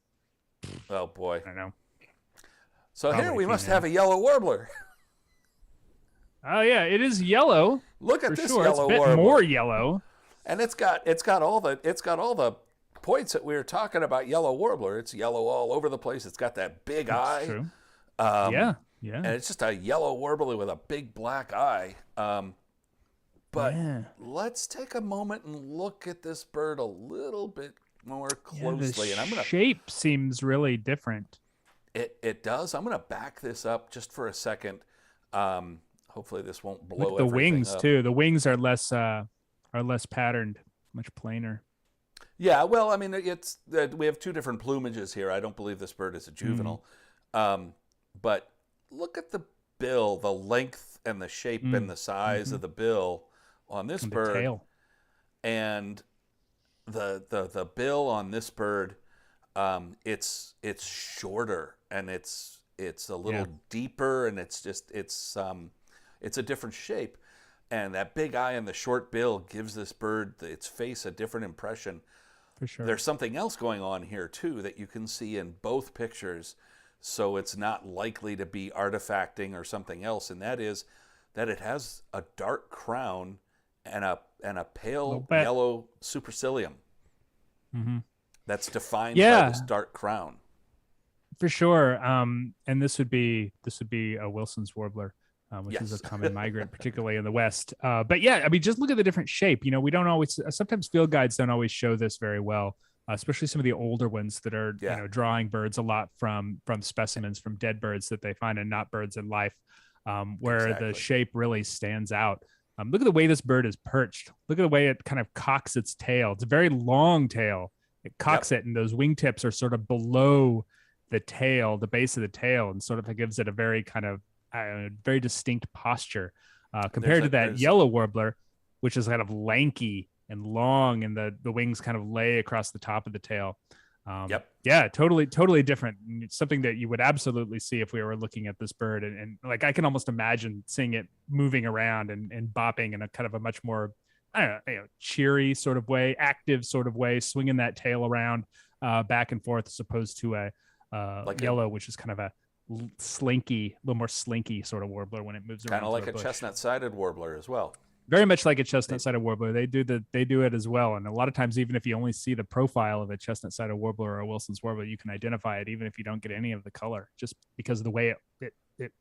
Oh boy, I don't know. So probably here we must have a yellow warbler. Oh yeah, it is yellow. Look at this yellow it's a bit warbler. More yellow, and it's got all the points that we were talking about. Yellow warbler, it's yellow all over the place. It's got that big eye. True. Yeah, and it's just a yellow warbler with a big black eye. But let's take a moment and look at this bird a little bit more closely. The and I'm gonna shape seems really different. It does. I'm gonna back this up just for a second. Hopefully this won't blow. Look at the wings up. too. The wings are less patterned, much plainer. Yeah, well, I mean, it's we have two different plumages here. I don't believe this bird is a juvenile, but look at the bill, the length and the shape and the size of the bill on this bird, the tail. And the bill on this bird, it's shorter and it's a little deeper, and it's a different shape, and that big eye and the short bill gives this bird its face a different impression. For sure. There's something else going on here too that you can see in both pictures, so it's not likely to be artifacting or something else, and that is that it has a dark crown and a pale yellow supercilium. That's defined by this dark crown. For sure. And this would be a Wilson's warbler. which is a Yes. common migrant, particularly in the West. But yeah, I mean, just look at the different shape. We don't always, sometimes field guides don't always show this very well, especially some of the older ones that are, Yeah. drawing birds a lot from specimens from dead birds that they find and not birds in life, where Exactly. the shape really stands out. Look at the way this bird is perched. Look at the way it kind of cocks its tail. It's a very long tail. It cocks it, and those wingtips are sort of below the tail, the base of the tail, and sort of gives it a very kind of very distinct posture compared to that yellow warbler, which is kind of lanky and long, and the wings kind of lay across the top of the tail. Yeah, totally different. It's something that you would absolutely see if we were looking at this bird, and like I can almost imagine seeing it moving around and bopping in a kind of a much more, I don't know, cheery sort of way, active sort of way, swinging that tail around back and forth, as opposed to a like yellow, which is kind of a slinky, a little more slinky sort of warbler when it moves around. Kind of like a chestnut-sided warbler as well. Very much like a chestnut-sided warbler. They do it as well. And a lot of times, even if you only see the profile of a chestnut-sided warbler or a Wilson's warbler, you can identify it even if you don't get any of the color, just because of the way it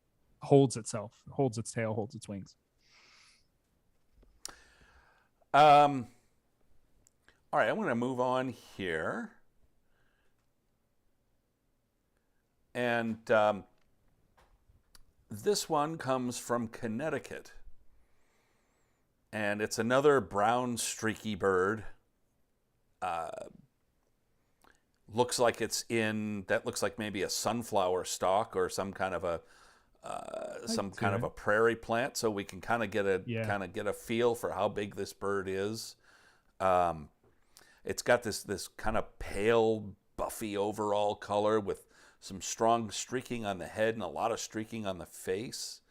holds itself, holds its tail, holds its wings. All right, I'm going to move on here. And this one comes from Connecticut. And it's another brown streaky bird. Looks like looks like maybe a sunflower stalk or some kind of a kind of a prairie plant. So we can kind of get a feel for how big this bird is. It's got this kind of pale, buffy overall color with some strong streaking on the head and a lot of streaking on the face.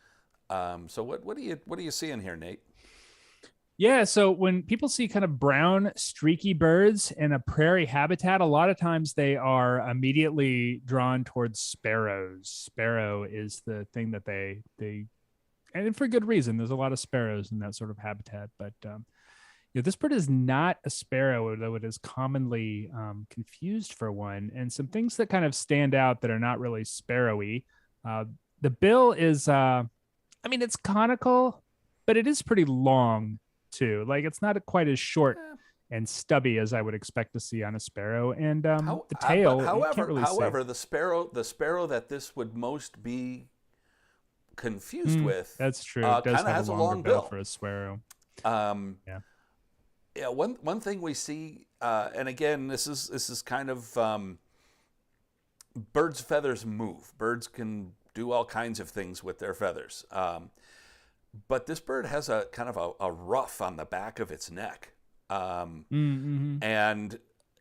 So what are you seeing here, Nate? Yeah, so when people see kind of brown streaky birds in a prairie habitat, a lot of times they are immediately drawn towards sparrows. Sparrow is the thing that they and for good reason. There's a lot of sparrows in that sort of habitat, but this bird is not a sparrow, though it is commonly confused for one. And some things that kind of stand out that are not really sparrowy. The bill is, it's conical, but it is pretty long too. Like it's not quite as short and stubby as I would expect to see on a sparrow. And the tail, however, the sparrow that this would most be confused with, that's true. It does have a long bill for a sparrow. Yeah, one thing we see, and again, this is kind of birds' feathers move. Birds can do all kinds of things with their feathers. But this bird has a kind of a ruff on the back of its neck. And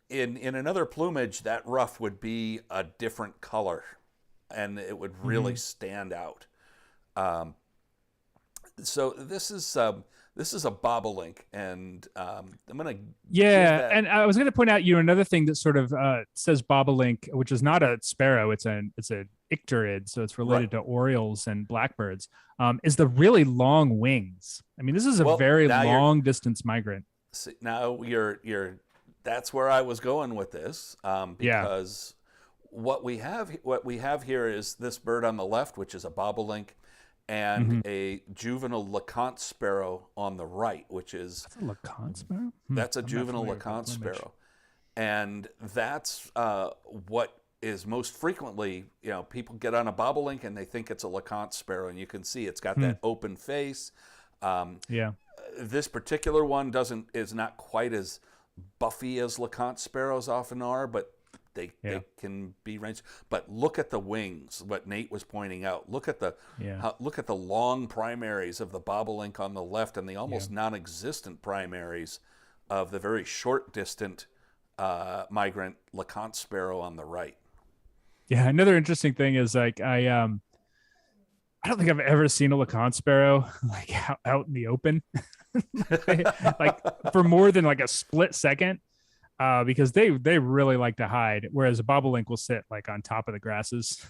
in another plumage, that ruff would be a different color, and it would really stand out. So this is a bobolink, and I'm gonna and I was gonna point out another thing that sort of says bobolink, which is not a sparrow, it's an icterid, so it's related to orioles and blackbirds, is the really long wings. I mean, this is a very long distance migrant. See, now that's where I was going with this, because what we have here is this bird on the left, which is a bobolink, and a juvenile LeConte sparrow on the right, which is a LeConte sparrow. That's a juvenile LeConte sparrow, and that's what is most frequently, people get on a bobolink and they think it's a LeConte sparrow, and you can see it's got that open face. This particular one is not quite as buffy as LeConte sparrows often are, but they can be ranged. But look at the wings, what Nate was pointing out. Look at the long primaries of the bobolink on the left and the almost non-existent primaries of the very short distant migrant LeConte sparrow on the right. Yeah, another interesting thing is like I don't think I've ever seen a LeConte sparrow like out in the open, like for more than like a split second. Because they really like to hide, whereas a bobolink will sit like on top of the grasses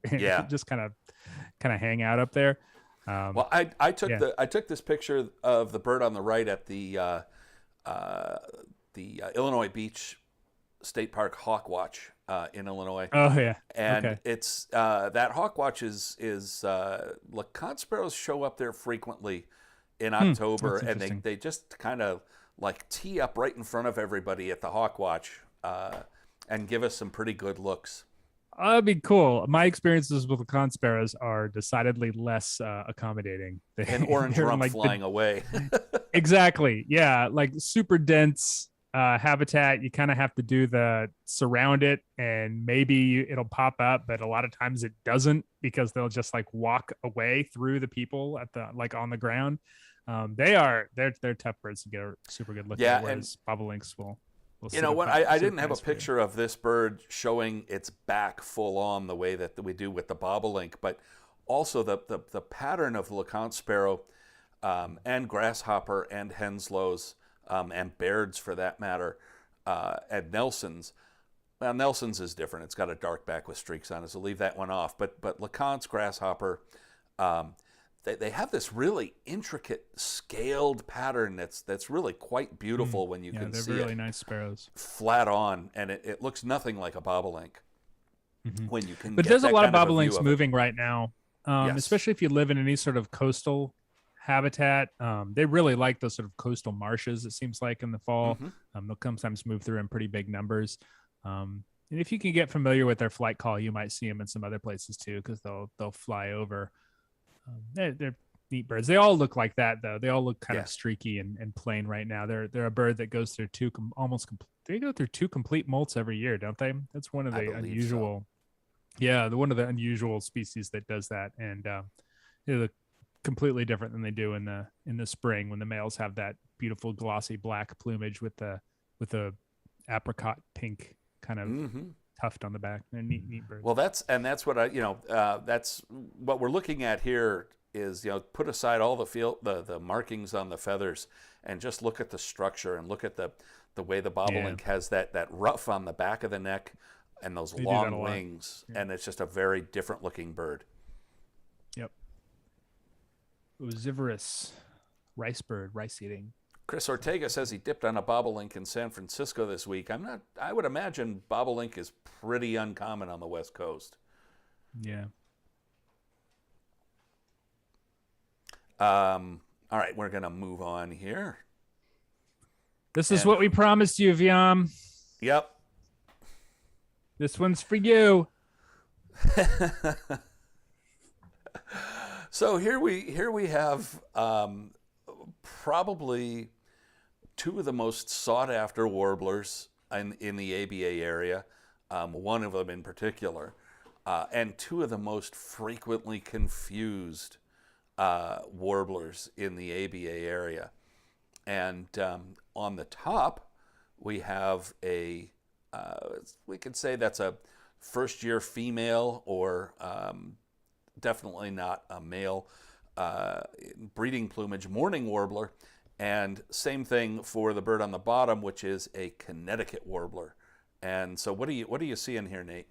and just kind of hang out up there. Well, I took this picture of the bird on the right at the Illinois Beach State Park Hawk Watch in Illinois. Oh yeah. And Okay. it's that Hawk Watch is LeConte sparrows show up there frequently in October, That's and interesting. they just kind of like tee up right in front of everybody at the Hawk Watch and give us some pretty good looks. That'd be cool. My experiences with the con sparrows are decidedly less accommodating. And orange They're in, rump like flying away. exactly. Yeah, like super dense habitat. You kind of have to do the surround it, and maybe it'll pop up, but a lot of times it doesn't because they'll just like walk away through the people at the like on the ground. They're tough birds to get a super good look Yeah, at. Whereas bobolinks will. You know what? I didn't have a picture of this bird showing its back full on the way that we do with the bobolink, but also the pattern of the LeConte sparrow and grasshopper and Henslows and Bairds for that matter and Nelson's. Well, Nelson's is different. It's got a dark back with streaks on it, so leave that one off. But LeConte's grasshopper, they have this really intricate scaled pattern that's really quite beautiful when you can see they're really it nice sparrows. flat on, and it looks nothing like a bobolink when you can. But get there's a that lot of kind a view bobolinks of it. moving right now, Yes. especially if you live in any sort of coastal habitat. They really like those sort of coastal marshes. It seems like in the fall, they'll sometimes move through in pretty big numbers. And if you can get familiar with their flight call, you might see them in some other places too, because they'll fly over. They're neat birds. They all look like that though. They all look kind of streaky and plain right now. They're a bird that goes through they go through two complete molts every year, don't they? That's one of the unusual. So. Yeah, one of the unusual species that does that, and they look completely different than they do in the spring when the males have that beautiful glossy black plumage with the apricot pink kind of tuft on the back. They're neat birds. Well, that's what that's what we're looking at here is, put aside all the markings on the feathers and just look at the structure and look at the way the bobolink has that ruff on the back of the neck and those long wings, and it's just a very different looking bird. Yep. Ozivorous rice bird, rice eating. Chris Ortega says he dipped on a bobolink in San Francisco this week. I would imagine bobolink is pretty uncommon on the West Coast. Yeah. All right, we're going to move on here. This is what we promised you, Viam. Yep. This one's for you. So here we have probably two of the most sought after warblers in the ABA area, one of them in particular, and two of the most frequently confused warblers in the ABA area. And on the top, we have we could say that's a first-year female, or definitely not a male, breeding plumage mourning warbler. And same thing for the bird on the bottom, which is a Connecticut warbler. And so what do you see in here, Nate?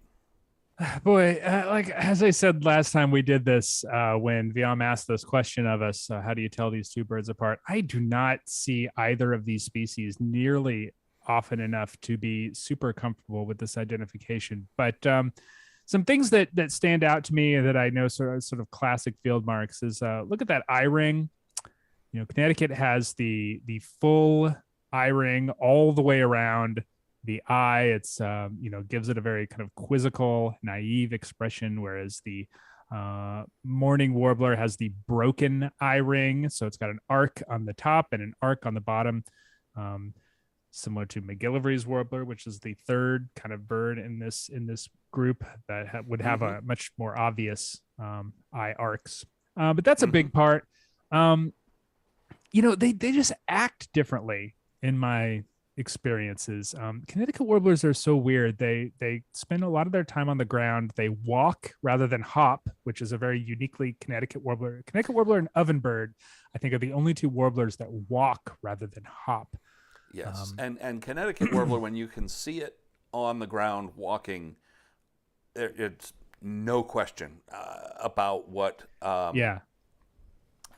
Boy, like as I said last time we did this, when Viam asked this question of us, how do you tell these two birds apart? I do not see either of these species nearly often enough to be super comfortable with this identification. But some things that stand out to me that I know sort of classic field marks is look at that eye ring. Connecticut has the full eye ring all the way around the eye. It's gives it a very kind of quizzical, naive expression, whereas the mourning warbler has the broken eye ring. So it's got an arc on the top and an arc on the bottom, similar to McGillivray's warbler, which is the third kind of bird in this group that would have a much more obvious eye arcs. But that's a big part. They just act differently in my experiences. Connecticut warblers are so weird. They spend a lot of their time on the ground. They walk rather than hop, which is a very uniquely Connecticut warbler. Connecticut warbler and ovenbird, I think, are the only two warblers that walk rather than hop. Yes, and Connecticut warbler, when you can see it on the ground walking, it's no question about what.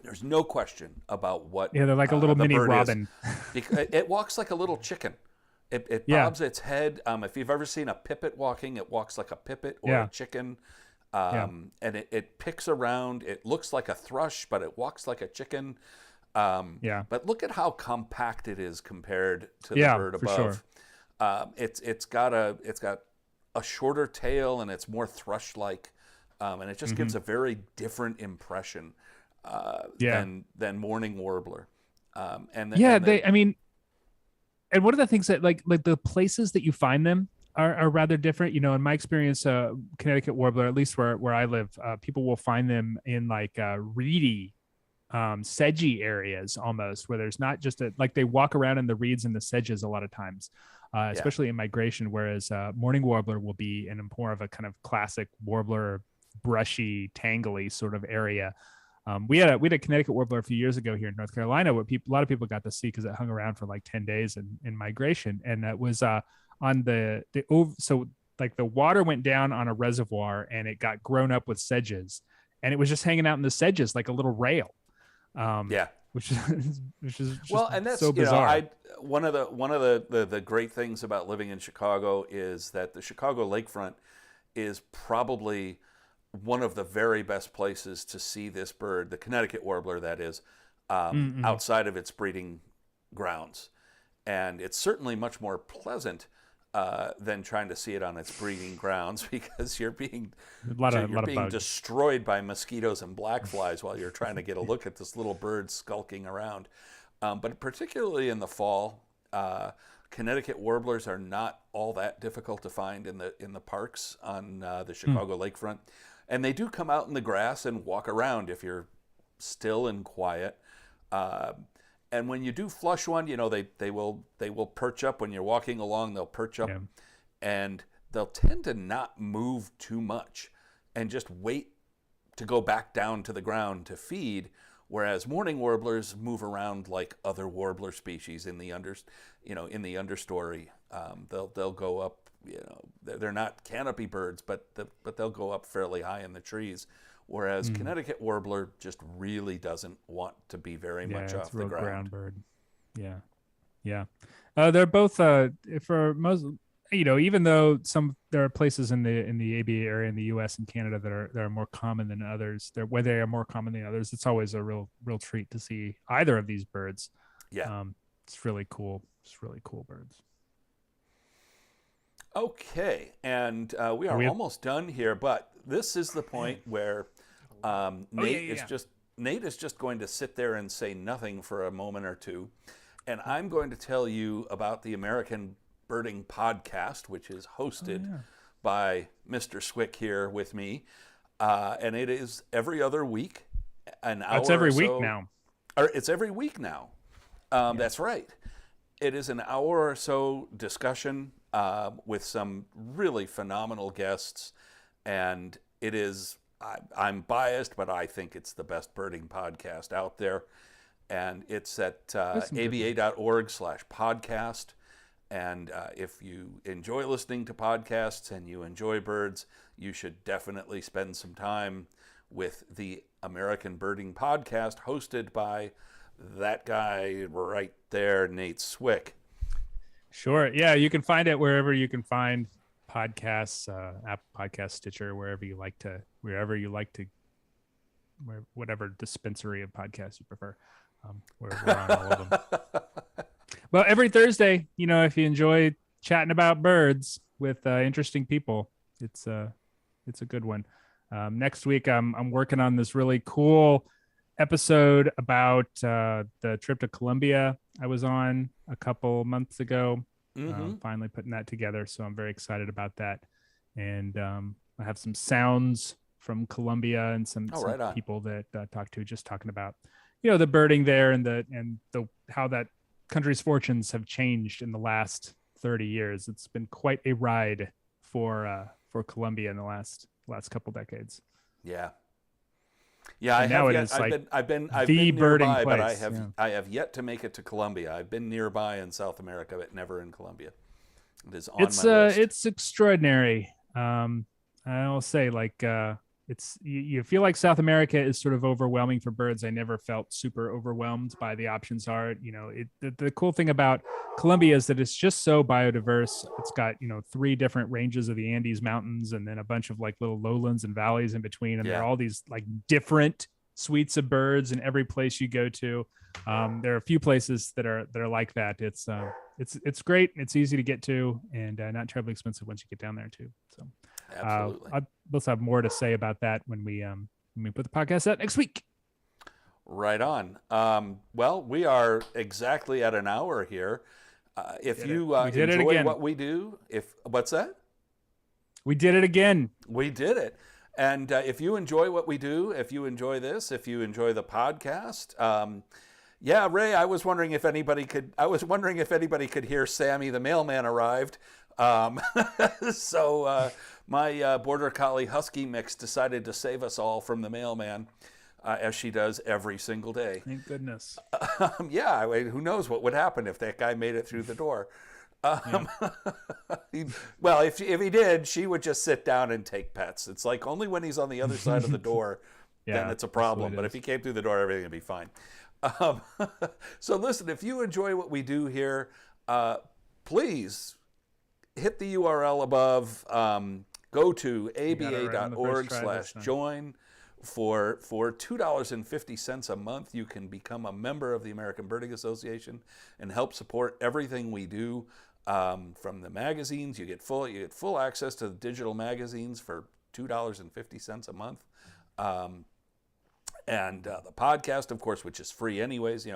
There's no question about what. Yeah, they're like a little mini robin. Because it walks like a little chicken. It Yeah. bobs its head. If you've ever seen a pipit walking, it walks like a pipit or Yeah. a chicken. Yeah. And it picks around. It looks like a thrush, but it walks like a chicken. Yeah. But look at how compact it is compared to the Yeah, bird for sure. above. It's got a shorter tail and it's more thrush-like, and it just gives a very different impression Yeah. than mourning warbler. Yeah. And I mean, and one of the things that like the places that you find them are rather different. You know, in my experience, Connecticut warbler, at least where I live, people will find them in like reedy, sedgy areas almost, where there's not just like they walk around in the reeds and the sedges a lot of times, yeah, especially in migration. Whereas mourning warbler will be in more of a kind of classic warbler, brushy, tangly sort of area. We had a Connecticut warbler a few years ago here in North Carolina, where a lot of people got to see because it hung around for like 10 days in migration, and that was on so like the water went down on a reservoir and it got grown up with sedges, and it was just hanging out in the sedges like a little rail, yeah. which is just Well, and that's so bizarre. one of the great things about living in Chicago is that the Chicago lakefront is probably one of the very best places to see this bird, the Connecticut warbler, that is, outside of its breeding grounds. And it's certainly much more pleasant than trying to see it on its breeding grounds, because you're being destroyed by mosquitoes and black flies while you're trying to get a look at this little bird skulking around. But particularly in the fall, Connecticut warblers are not all that difficult to find in the parks on the Chicago lakefront. And they do come out in the grass and walk around if you're still and quiet. And when you do flush one, you know, they will perch up when you're walking along. They'll perch up, and they'll tend to not move too much and just wait to go back down to the ground to feed. Whereas mourning warblers move around like other warbler species in the understory. They'll go up. You know, they're not canopy birds, but they'll go up fairly high in the trees. Whereas Connecticut warbler just really doesn't want to be very much off the ground bird. Yeah, yeah. They're both for most. You know, even though there are places in the ABA area in the U.S. and Canada that are more common than others. Where they are more common than others, it's always a real treat to see either of these birds. Yeah, it's really cool. It's really cool birds. Okay, and we are almost done here, but this is the point where Nate is just going to sit there and say nothing for a moment or two, and I'm going to tell you about the American Birding Podcast, which is hosted by Mr. Swick here with me, and it is every other week, an hour. It's every week now. Or it's every week now. That's right. It is an hour or so discussion with some really phenomenal guests, and it is. I'm biased, but I think it's the best birding podcast out there, and it's at aba.org/podcast. And if you enjoy listening to podcasts and you enjoy birds, you should definitely spend some time with the American Birding Podcast, hosted by that guy right there, Nate Swick. Sure. Yeah, you can find it wherever you can find podcasts, Apple Podcast, Stitcher, whatever you like to, whatever dispensary of podcasts you prefer. We're on all of them. Well, every Thursday, you know, if you enjoy chatting about birds with interesting people, it's a good one. Next week, I'm working on this really cool episode about the trip to Colombia I was on a couple months ago. Finally putting that together, so I'm very excited about that. And I have some sounds from Colombia and some people that talked to, just talking about, you know, the birding there and the how that country's fortunes have changed in the last 30 years. It's been quite a ride for Colombia in the last couple decades. Yeah. Yeah, I've been nearby, but I have yet to make it to Colombia. I've been nearby in South America, but never in Colombia. It is on my list. It's extraordinary. I'll say, like, you feel like South America is sort of overwhelming for birds. I never felt super overwhelmed by the options are. The cool thing about Colombia is that it's just so biodiverse. It's got 3 different ranges of the Andes Mountains, and then a bunch of like little lowlands and valleys in between, and there are all these like different suites of birds in every place you go to. There are a few places that are like that. It's great. It's easy to get to, and not terribly expensive once you get down there too. So absolutely, we'll have more to say about that when we put the podcast out next week. Right on. Well, we are exactly at an hour here. If you enjoy what we do, what's that? We did it again. We did it. And if you enjoy what we do, if you enjoy this, if you enjoy the podcast, Ray, I was wondering if anybody could hear Sammy the mailman arrived. So my border collie husky mix decided to save us all from the mailman, as she does every single day. Thank goodness. Who knows what would happen if that guy made it through the door. Well, if he did, she would just sit down and take pets. It's like only when he's on the other side of the door, then it's a problem. But if he came through the door, everything would be fine. So listen, if you enjoy what we do here, please hit the URL above. Go to aba.org/join. For $2.50 a month, you can become a member of the American Birding Association and help support everything we do. From the magazines, you get full access to the digital magazines for $2.50 a month, and the podcast, of course, which is free anyways.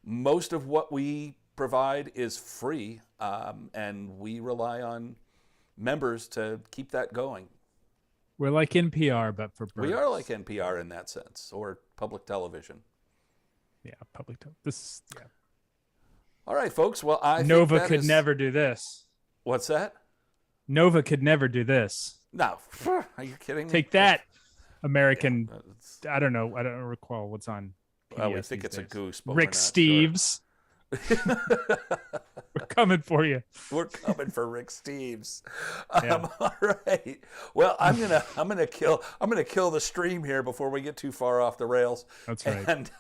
Most of what we provide is free, and we rely on members to keep that going. We're like NPR, but for birds. We are like NPR in that sense, or public television. Yeah, All right, folks. Well, Nova could never do this. What's that? Nova could never do this. No, are you kidding me? Take that, American. Yeah, I don't know. I don't recall what's on. We think it's days. A goose. But Rick Steves. Sure. We're coming for you. We're coming for Rick Steves. All right. Well, I'm gonna kill the stream here before we get too far off the rails. That's right. And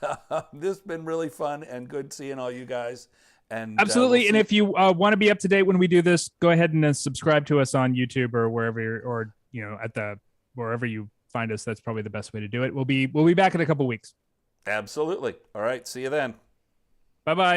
this has been really fun and good seeing all you guys. And absolutely. And if you want to be up to date when we do this, go ahead and subscribe to us on YouTube or wherever wherever you find us. That's probably the best way to do it. We'll be back in a couple weeks. Absolutely. All right. See you then. Bye-bye.